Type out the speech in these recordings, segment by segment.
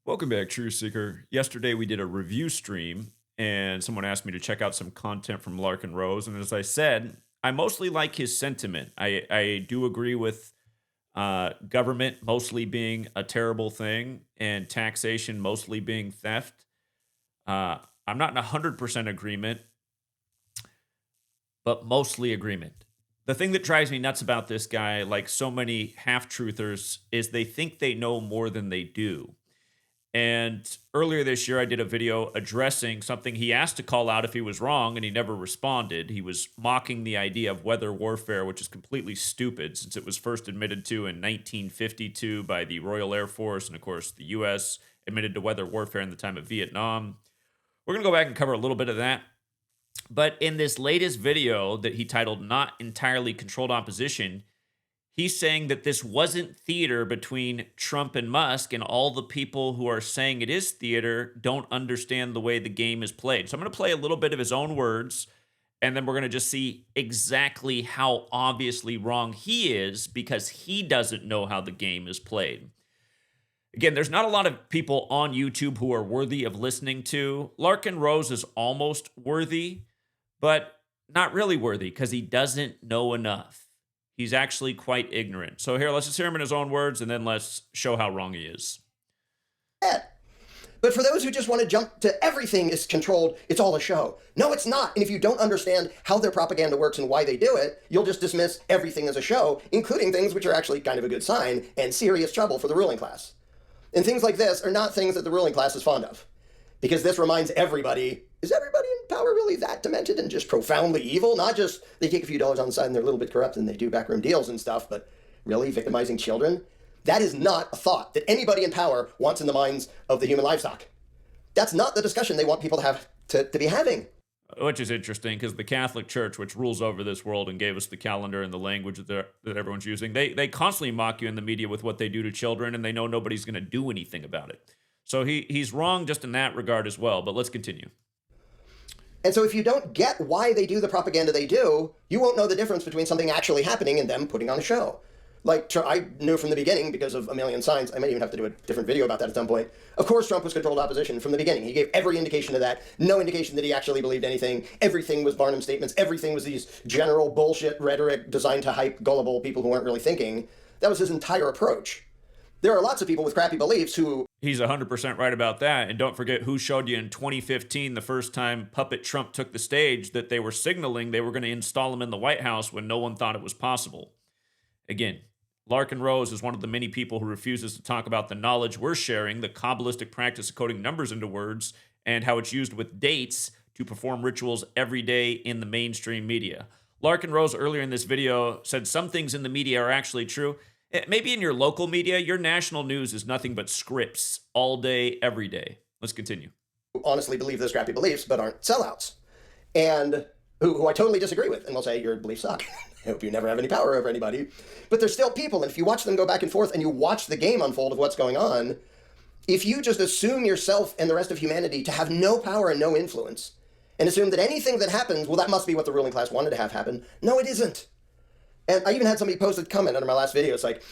Welcome back, True Seeker. Yesterday we did a review stream, and someone asked me to check out some content from Larken Rose. And as I said, I mostly like his sentiment. I do agree with government mostly being a terrible thing and taxation mostly being theft. I'm not in 100% agreement, but mostly agreement. The thing that drives me nuts about this guy, like so many half truthers, is they think they know more than they do. And earlier this year, I did a video addressing something he asked to call out if he was wrong, and he never responded. He was mocking the idea of weather warfare, which is completely stupid since it was first admitted to in 1952 by the Royal Air Force. And of course, the U.S. admitted to weather warfare in the time of Vietnam. We're going to go back and cover a little bit of that. But in this latest video that he titled Not Entirely Controlled Opposition, he's saying that this wasn't theater between Trump and Musk, and all the people who are saying it is theater don't understand the way the game is played. So I'm going to play a little bit of his own words, and then we're going to just see exactly how obviously wrong he is because he doesn't know how the game is played. Again, there's not a lot of people on YouTube who are worthy of listening to. Larken Rose is almost worthy, but not really worthy because he doesn't know enough. He's actually quite ignorant. So here, let's just hear him in his own words, and then let's show how wrong he is. But for those who just want to jump to everything is controlled, it's all a show. No, it's not. And if you don't understand how their propaganda works and why they do it, you'll just dismiss everything as a show, including things which are actually kind of a good sign and serious trouble for the ruling class. And things like this are not things that the ruling class is fond of. Because this reminds everybody, is everybody in power really that demented and just profoundly evil? Not just they take a few dollars on the side and they're a little bit corrupt and they do backroom deals and stuff, but really victimizing children? That is not a thought that anybody in power wants in the minds of the human livestock. That's not the discussion they want people to have to be having. Which is interesting because the Catholic Church, which rules over this world and gave us the calendar and the language that everyone's using, they constantly mock you in the media with what they do to children, and they know nobody's going to do anything about it. So he's wrong just in that regard as well, but let's continue. And so if you don't get why they do the propaganda they do, you won't know the difference between something actually happening and them putting on a show. Like, I knew from the beginning, because of a million signs, I might even have to do a different video about that at some point. Of course, Trump was controlled opposition from the beginning. He gave every indication of that. No indication that he actually believed anything. Everything was Barnum statements. Everything was these general bullshit rhetoric designed to hype gullible people who weren't really thinking. That was his entire approach. There are lots of people with crappy beliefs who... He's 100% right about that. And don't forget who showed you in 2015, the first time Puppet Trump took the stage, that they were signaling they were going to install him in the White House when no one thought it was possible. Again, Larken Rose is one of the many people who refuses to talk about the knowledge we're sharing, the Kabbalistic practice of coding numbers into words, and how it's used with dates to perform rituals every day in the mainstream media. Larken Rose earlier in this video said some things in the media are actually true. Maybe in your local media, your national news is nothing but scripts all day, every day. Let's continue. Honestly believe those crappy beliefs, but aren't sellouts. And who I totally disagree with, and will say, your beliefs suck. I hope you never have any power over anybody. But they're still people, and if you watch them go back and forth and you watch the game unfold of what's going on, if you just assume yourself and the rest of humanity to have no power and no influence, and assume that anything that happens, well, that must be what the ruling class wanted to have happen. No, it isn't. And I even had somebody post a comment under my last video. It's like,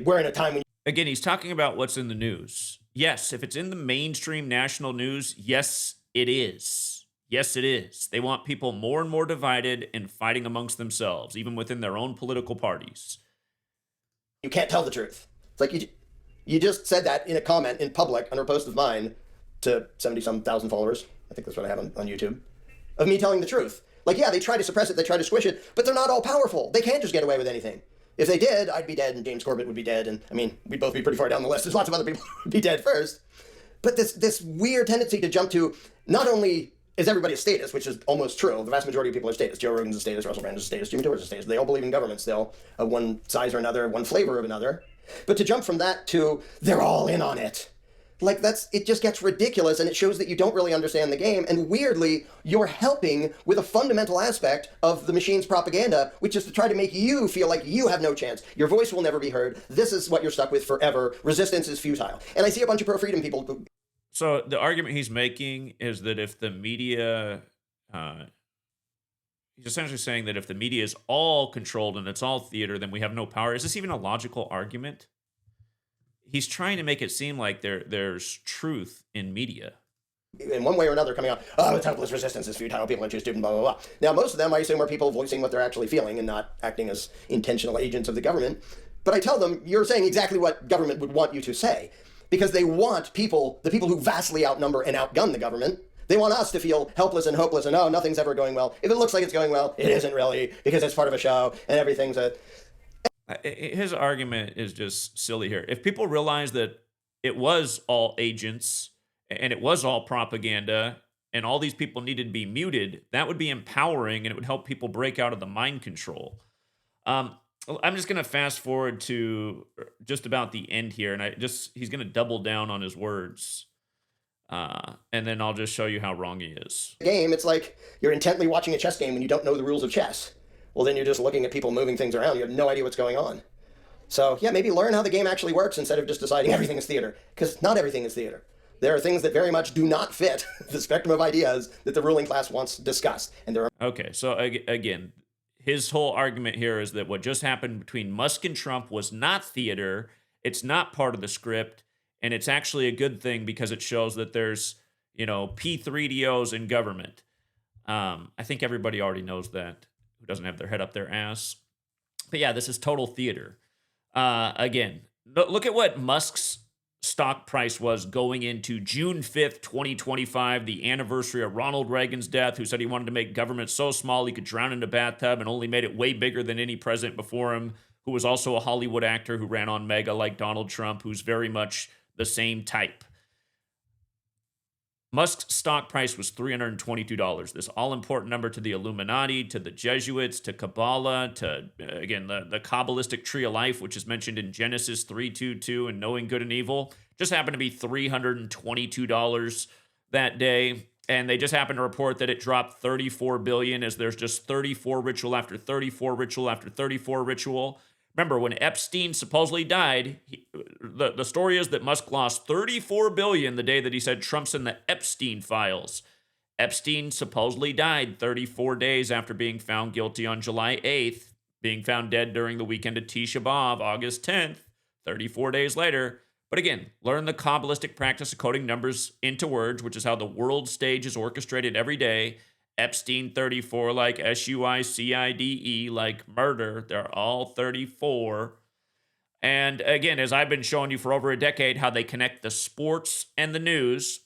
we're in a time when... Again, he's talking about what's in the news. Yes, if it's in the mainstream national news, yes, it is. Yes, it is. They want people more and more divided and fighting amongst themselves, even within their own political parties. You can't tell the truth. It's like you just said that in a comment in public under a post of mine to 70-some thousand followers. I think that's what I have on YouTube. Of me telling the truth. Like, yeah, they try to suppress it, they try to squish it, but they're not all powerful. They can't just get away with anything. If they did, I'd be dead, and James Corbett would be dead, and, I mean, we'd both be pretty far down the list. There's lots of other people who would be dead first. But this weird tendency to jump to, not only is everybody a statist, which is almost true, the vast majority of people are statists. Joe Rogan's a statist, Russell Brand's a statist, Jimmy Dore's a statist. They all believe in government still, of one size or another, one flavor of another. But to jump from that to, they're all in on it. Like, it just gets ridiculous, and it shows that you don't really understand the game, and weirdly, you're helping with a fundamental aspect of the machine's propaganda, which is to try to make you feel like you have no chance. Your voice will never be heard. This is what you're stuck with forever. Resistance is futile. And I see a bunch of pro-freedom people who... So the argument he's making is that if the media... he's essentially saying that if the media is all controlled and it's all theater, then we have no power. Is this even a logical argument? he's trying to make it seem like there's truth in media. in one way or another coming out, oh, it's helpless resistance, it's futile, people are too stupid, blah, blah, blah. Now, most of them, I assume, are people voicing what they're actually feeling and not acting as intentional agents of the government. But I tell them, you're saying exactly what government would want you to say. Because they want people, the people who vastly outnumber and outgun the government, they want us to feel helpless and hopeless and, oh, nothing's ever going well. If it looks like it's going well, it isn't really, because it's part of a show and everything's a... His argument is just silly here. If people realize that it was all agents and it was all propaganda and all these people needed to be muted, that would be empowering and it would help people break out of the mind control. I'm just going to fast forward to just about the end here, and he's going to double down on his words. And then I'll just show you how wrong he is. Game, it's like you're intently watching a chess game and you don't know the rules of chess. Well, then you're just looking at people moving things around. You have no idea what's going on. So, yeah, maybe learn how the game actually works instead of just deciding everything is theater. Because not everything is theater. There are things that very much do not fit the spectrum of ideas that the ruling class wants discussed. And there are... Okay, so again, his whole argument here is that what just happened between Musk and Trump was not theater. It's not part of the script. And it's actually a good thing because it shows that there's, P3DOs in government. I think everybody already knows that, who doesn't have their head up their ass. But yeah, this is total theater. Again, look at what Musk's stock price was going into June 5th, 2025, the anniversary of Ronald Reagan's death, who said he wanted to make government so small he could drown in a bathtub and only made it way bigger than any president before him, who was also a Hollywood actor who ran on mega like Donald Trump, who's very much the same type. Musk's stock price was $322. This all-important number to the Illuminati, to the Jesuits, to Kabbalah, to, again, the Kabbalistic tree of life, which is mentioned in Genesis 3:22 and Knowing Good and Evil, just happened to be $322 that day. And they just happened to report that it dropped $34 billion as there's just 34 ritual after 34 ritual after 34 ritual. Remember, when Epstein supposedly died, the story is that Musk lost $34 billion the day that he said Trump's in the Epstein files. Epstein supposedly died 34 days after being found guilty on July 8th, being found dead during the weekend of Tisha B'Av, August 10th, 34 days later. But again, learn the Kabbalistic practice of coding numbers into words, which is how the world stage is orchestrated every day. Epstein 34, like SUICIDE, like murder. They're all 34. And again, as I've been showing you for over a decade, how they connect the sports and the news.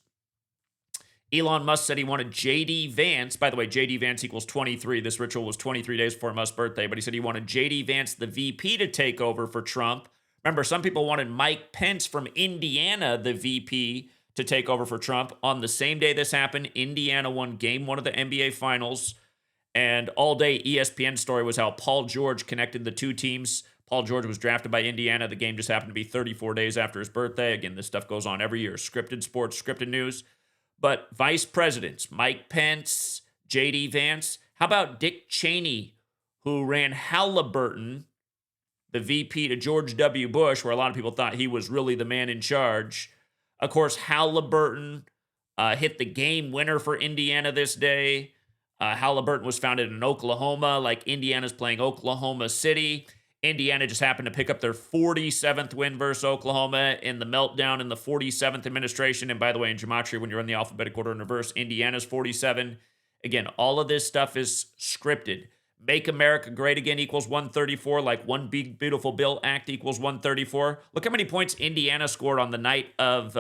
Elon Musk said he wanted J.D. Vance. By the way, J.D. Vance equals 23. This ritual was 23 days before Musk's birthday, but he said he wanted J.D. Vance, the VP, to take over for Trump. Remember, some people wanted Mike Pence from Indiana, the VP, to take over for Trump. On the same day this happened, Indiana won game 1 of the NBA Finals. And all day ESPN story was how Paul George connected the two teams. Paul George was drafted by Indiana. The game just happened to be 34 days after his birthday. Again, this stuff goes on every year. Scripted sports, scripted news. But vice presidents, Mike Pence, J.D. Vance. How about Dick Cheney, who ran Halliburton, the VP to George W. Bush, where a lot of people thought he was really the man in charge. Of course, Halliburton hit the game winner for Indiana this day. Halliburton was founded in Oklahoma, like Indiana's playing Oklahoma City. Indiana just happened to pick up their 47th win versus Oklahoma in the meltdown in the 47th administration. And by the way, in Gematria, when you're in the alphabetical order in reverse, Indiana's 47. Again, all of this stuff is scripted. Make America Great Again equals 134, like One Big Beautiful Bill Act equals 134. Look how many points Indiana scored on the night of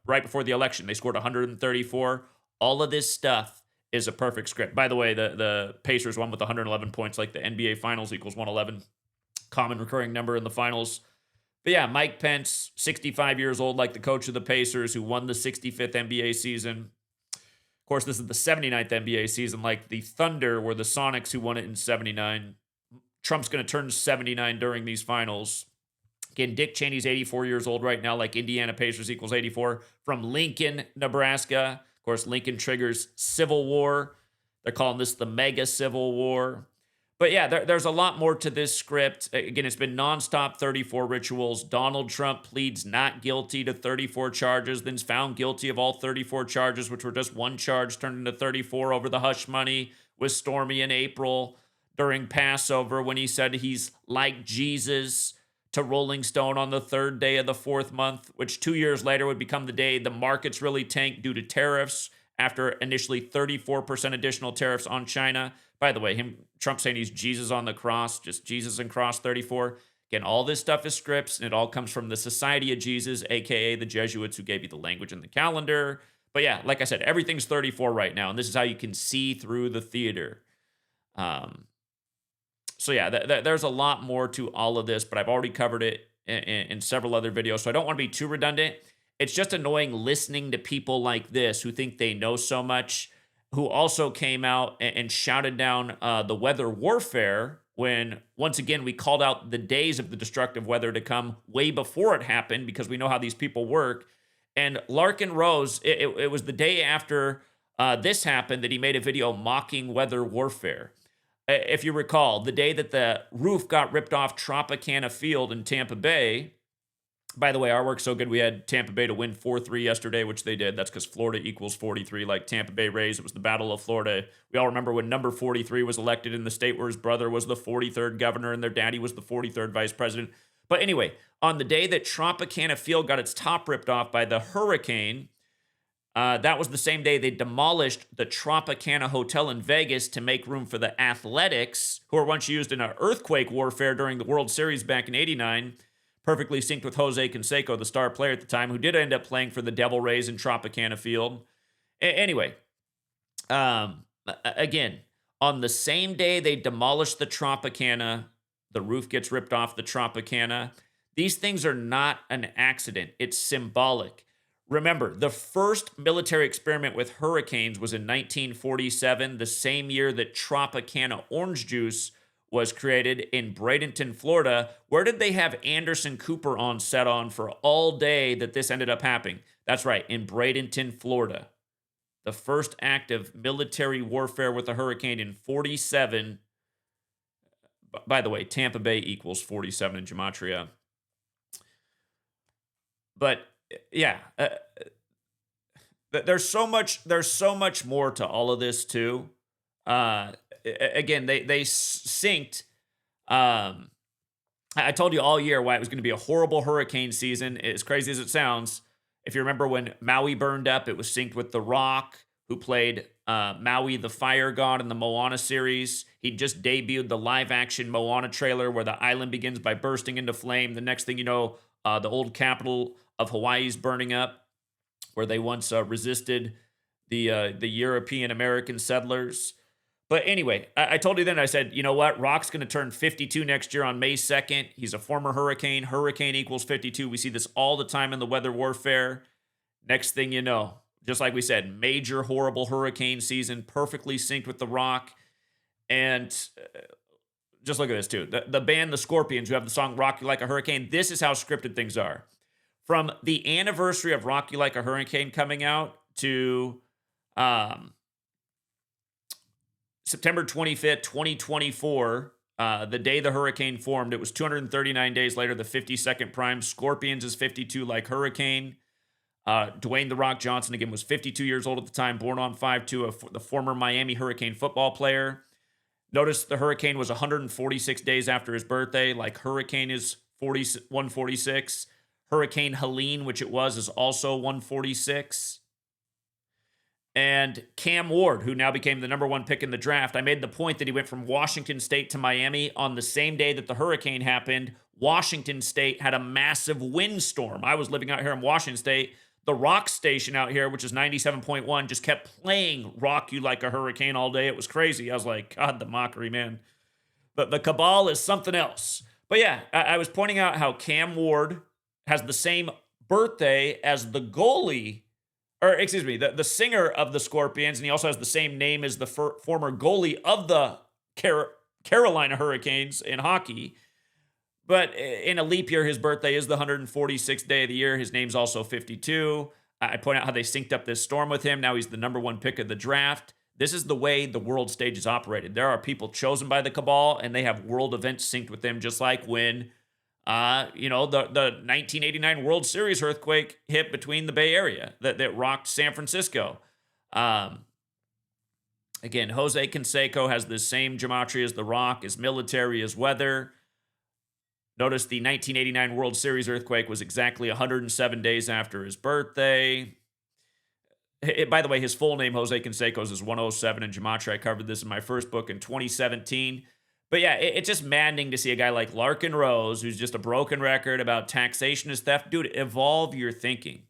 right before the election. They scored 134. All of this stuff is a perfect script. By the way, the Pacers won with 111 points, like the NBA Finals equals 111. Common recurring number in the finals. But yeah, Mike Pence, 65 years old, like the coach of the Pacers, who won the 65th NBA season. Of course, this is the 79th NBA season, like the Thunder were the Sonics who won it in 79. Trump's going to turn 79 during these finals. Again, Dick Cheney's 84 years old right now, like Indiana Pacers equals 84. From Lincoln, Nebraska. Of course, Lincoln triggers Civil War. They're calling this the Mega Civil War. But yeah, there's a lot more to this script. Again, it's been nonstop 34 rituals. Donald Trump pleads not guilty to 34 charges, then's found guilty of all 34 charges, which were just one charge turned into 34 over the hush money with Stormy in April during Passover when he said he's like Jesus. to Rolling Stone on the third day of the fourth month, which 2 years later would become the day the markets really tanked due to tariffs after initially 34% additional tariffs on China. By the way, Trump saying he's Jesus on the cross, just Jesus and cross 34. Again, all this stuff is scripts, and it all comes from the Society of Jesus, aka the Jesuits who gave you the language and the calendar. But yeah, like I said, everything's 34 right now, and this is how you can see through the theater. So yeah, there's a lot more to all of this, but I've already covered it in several other videos, so I don't want to be too redundant. It's just annoying listening to people like this who think they know so much, who also came out and shouted down the weather warfare when, once again, we called out the days of the destructive weather to come way before it happened because we know how these people work. And Larken Rose, it was the day after this happened that he made a video mocking weather warfare. If you recall, the day that the roof got ripped off Tropicana Field in Tampa Bay. By the way, our work's so good, we had Tampa Bay to win 4-3 yesterday, which they did. That's because Florida equals 43, like Tampa Bay Rays. It was the Battle of Florida. We all remember when number 43 was elected in the state where his brother was the 43rd governor and their daddy was the 43rd vice president. But anyway, on the day that Tropicana Field got its top ripped off by the hurricane, that was the same day they demolished the Tropicana Hotel in Vegas to make room for the Athletics, who were once used in an earthquake warfare during the World Series back in '89. Perfectly synced with Jose Canseco, the star player at the time, who did end up playing for the Devil Rays in Tropicana Field. Anyway, again, on the same day they demolished the Tropicana, the roof gets ripped off the Tropicana. These things are not an accident. It's symbolic. Remember, the first military experiment with hurricanes was in 1947, the same year that Tropicana orange juice was created in Bradenton, Florida. Where did they have Anderson Cooper on set on for all day that this ended up happening? That's right, in Bradenton, Florida. The first act of military warfare with a hurricane in 47. By the way, Tampa Bay equals 47 in Gematria. But yeah, there's so much more to all of this too. Again, they synced. I told you all year why it was going to be a horrible hurricane season. As crazy as it sounds, if you remember when Maui burned up, it was synced with The Rock, who played Maui the Fire God in the Moana series. He just debuted the live-action Moana trailer where the island begins by bursting into flame. The next thing you know, the old capital of Hawaii is burning up, where they once resisted the European American settlers. But anyway, I told you then, I said, you know what? Rock's going to turn 52 next year on May 2nd. He's a former Hurricane. Hurricane equals 52. We see this all the time in the weather warfare. Next thing you know, just like we said, major horrible hurricane season, perfectly synced with The Rock. And just look at this too. The band The Scorpions, who have the song Rock You Like a Hurricane, this is how scripted things are. From the anniversary of Rock You Like a Hurricane coming out to September 25th, 2024, the day the hurricane formed, it was 239 days later, the 52nd prime. Scorpions is 52 like Hurricane. Dwayne The Rock Johnson, again, was 52 years old at the time, born on 5/2, the former Miami Hurricane football player. Notice the hurricane was 146 days after his birthday, like Hurricane is 146. Hurricane Helene, which it was, is also 146. And Cam Ward, who now became the number one pick in the draft, I made the point that he went from Washington State to Miami on the same day that the hurricane happened. Washington State had a massive windstorm. I was living out here in Washington State. The rock station out here, which is 97.1, just kept playing Rock You Like a Hurricane all day. It was crazy. I was like, God, the mockery, man. But the cabal is something else. But yeah, I was pointing out how Cam Ward has the same birthday as the goalie, or excuse me, the singer of the Scorpions, and he also has the same name as the former goalie of the Carolina Hurricanes in hockey. But in a leap year, his birthday is the 146th day of the year. His name's also 52. I point out how they synced up this storm with him. Now he's the number one pick of the draft. This is the way the world stage is operated. There are people chosen by the cabal, and they have world events synced with them, just like when the 1989 World Series earthquake hit between the Bay Area that rocked San Francisco. Again, Jose Canseco has the same gematria as The Rock, as military, as weather. Notice the 1989 World Series earthquake was exactly 107 days after his birthday. By the way, his full name, Jose Canseco's, is 107 in Gematria. I covered this in my first book in 2017. But yeah, it's just maddening to see a guy like Larken Rose, who's just a broken record about taxation as theft. Dude, evolve your thinking.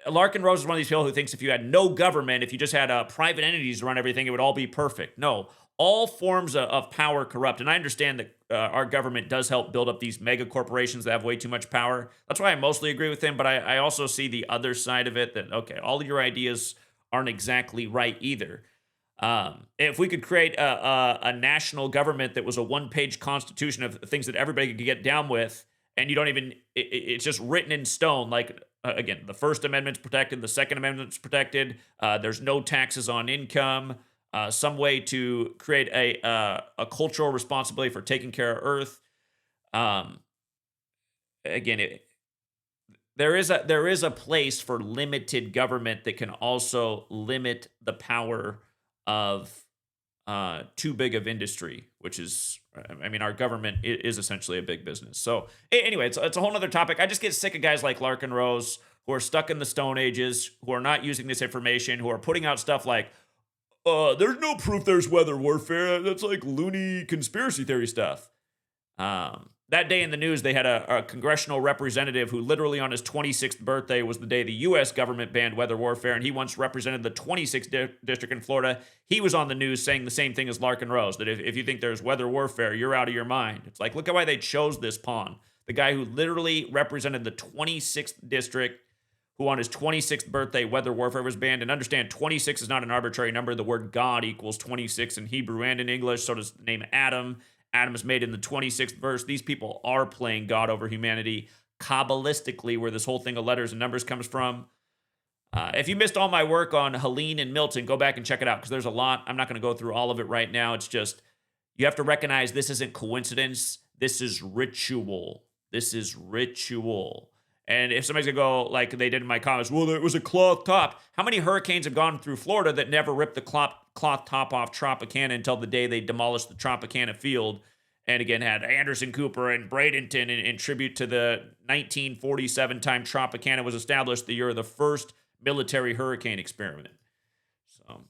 Larken Rose is one of these people who thinks if you had no government, if you just had private entities run everything, it would all be perfect. No, all forms of power corrupt. And I understand that our government does help build up these mega corporations that have way too much power. That's why I mostly agree with him. But I also see the other side of it that, okay, all of your ideas aren't exactly right either. If we could create a national government that was a one-page constitution of things that everybody could get down with, and you don't even, it's just written in stone, like, again, the First Amendment's protected, the Second Amendment's protected, there's no taxes on income, some way to create a cultural responsibility for taking care of Earth. Again, there is a place for limited government that can also limit the power of too big of industry, which is, I mean, our government is essentially a big business. So anyway, it's a whole nother topic. I just get sick of guys like Larken Rose who are stuck in the Stone Ages, who are not using this information, who are putting out stuff like, there's no proof there's weather warfare. That's like loony conspiracy theory stuff. That day in the news, they had a congressional representative who literally on his 26th birthday was the day the U.S. government banned weather warfare, and he once represented the 26th district in Florida. He was on the news saying the same thing as Larken Rose, that if you think there's weather warfare, you're out of your mind. It's like, look at why they chose this pawn. The guy who literally represented the 26th district, who on his 26th birthday, weather warfare was banned. And understand, 26 is not an arbitrary number. The word God equals 26 in Hebrew and in English. So does the name Adam. Adam is made in the 26th verse. These people are playing God over humanity Kabbalistically, where this whole thing of letters and numbers comes from. If you missed all my work on Helene and Milton, go back and check it out because there's a lot. I'm not going to go through all of it right now. It's just, you have to recognize this isn't coincidence. This is ritual. This is ritual. And if somebody's going to go like they did in my comments, well, it was a cloth top. How many hurricanes have gone through Florida that never ripped the cloth top off Tropicana until the day they demolished the Tropicana field? And again, had Anderson Cooper and Bradenton in tribute to the 1947 time Tropicana was established, the year of the first military hurricane experiment. So,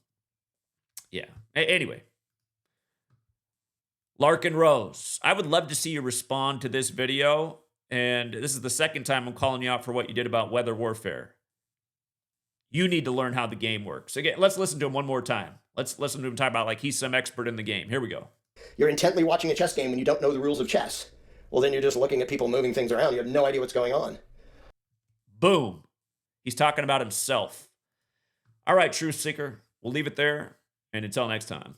yeah. Anyway. Larken Rose, I would love to see you respond to this video. And this is the second time I'm calling you out for what you did about weather warfare. You need to learn how the game works. Again, let's listen to him one more time. Let's listen to him talk about like he's some expert in the game. Here we go. You're intently watching a chess game when you don't know the rules of chess. Well, then you're just looking at people moving things around. You have no idea what's going on. Boom. He's talking about himself. All right, Truth Seeker. We'll leave it there. And until next time.